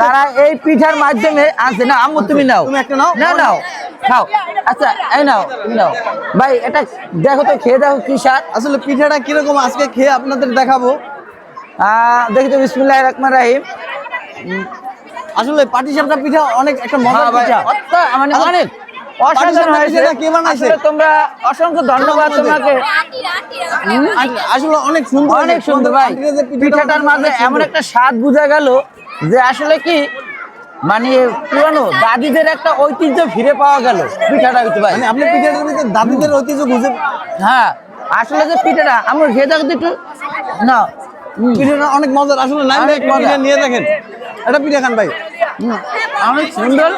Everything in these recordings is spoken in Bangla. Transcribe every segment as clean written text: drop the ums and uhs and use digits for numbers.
তারা এই পিঠার মাধ্যমে আছে না। আম্মু তুমি নাও, তুমি একটা নাও, নাও খাও। আচ্ছা এই নাও, তুমি নাও ভাই, এটা দেখো তো, খেয়ে দেখো কি স্বাদ। আসলে পিঠাটা কিরকম আজকে খেয়ে আপনাদের দেখাবো। দেখি তো, বিসমিল্লাহির রহমানির রহিম। আসলে পাটিসাপটা পিঠা অনেক একটা মজার পিঠা, মানে অনেক অসাধারণ হয়েছে। কে বানাইছে? তোমরা অসংখ্য ধন্যবাদ তোমাকে। আসলে অনেক সুন্দর, অনেক সুন্দর ভাই। পিঠাটার মাঝে এমন একটা স্বাদ বোঝা গেল যে আসলে কি মানে পুরানো দাদিদের একটা ঐতিহ্য ফিরে পাওয়া গেল পিঠাটা হইতে ভাই। মানে আপনি পিঠাটার ভিতরে দাদিদের ঐতিহ্য খুঁজে। হ্যাঁ আসলে যে পিঠাটা আমার খেয়ে থাকো একটু না, পিঠাটা অনেক মজার। আসলে নাইম ভাই পিঠা নিয়ে দেখেন, এটা পিঠা খান ভাই। অনেক সুন্দর,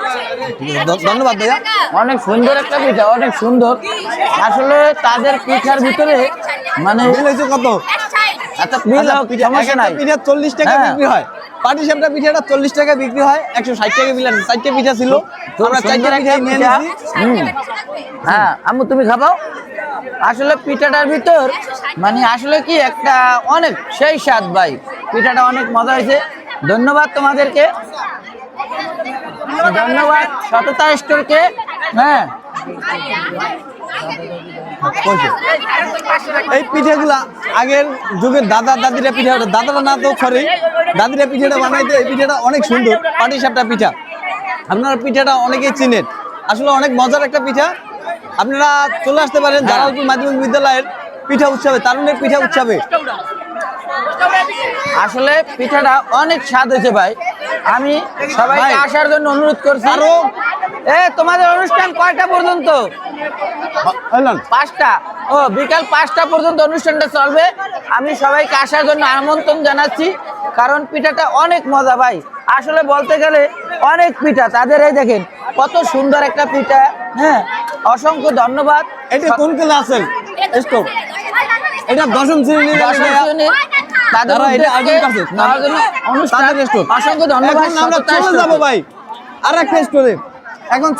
ধন্যবাদ ভাইয়া। অনেক সুন্দর একটা পিঠা, অনেক সুন্দর। আসলে তাদের পিঠার ভিতরে মানে বিল হয়েছে কত? একটা বিল হোক, সমস্যা নাই। পিঠা 40 টাকা বিক্রি হয়। পাটিসাপটা পিঠাটা 40 টাকা বিক্রি হয়, 160 টাকা বিল। 4টে পিঠা ছিল, আমরা 4টে পিঠা নিয়ে নিয়েছি। হ্যাঁ আম্মু তুমি খাবাও। আসলে পিঠাটার ভিতর মানে আসলে কি একটা অনেক সেই স্বাদ ভাই। পিঠাটা অনেক মজা হয়েছে। ধন্যবাদ তোমাদেরকে, ধন্যবাদ সততা স্টোরকে। হ্যাঁ এই পিঠাগুলা আগের যুগের দাদা দাদিরা পিঠা, দাদারা না তো খরে দাদিরা পিঠাটা বানাইতে। এই পিঠাটা অনেক সুন্দর, পাটিসাপটা পিঠা। আপনারা পিঠাটা অনেকেই চিনেন, আসলে অনেক মজার একটা পিঠা। আপনারা চলে আসতে পারেন জালালপুর মাধ্যমিক বিদ্যালয়ের পিঠা উৎসবে, তারুণের পিঠা উৎসবে। আসলে পিঠাটা অনেক স্বাদ হয়েছে ভাই। আমি সবাইকে আসার জন্য অনুরোধ করছি। তোমাদের অনুষ্ঠান কয়টা পর্যন্ত? 5টা। ও বিকাল 5টা পর্যন্ত অনুষ্ঠানটা চলবে। আমি সবাইকে আসার জন্য আমন্ত্রণ জানাচ্ছি, কারণ পিঠাটা অনেক মজা ভাই। আসলে বলতে গেলে অনেক পিঠা তাদের, এই দেখেন কত সুন্দর একটা পিঠা। হ্যাঁ অসংখ্য ধন্যবাদ। এটা কোন ক্লাসের স্টোভ? এটা 10ম শ্রেণীর। তাদের অনুষ্ঠান অসংখ্য ধন্যবাদ। আমরা চলে যাবো ভাই আর একটা স্টোরে এখন।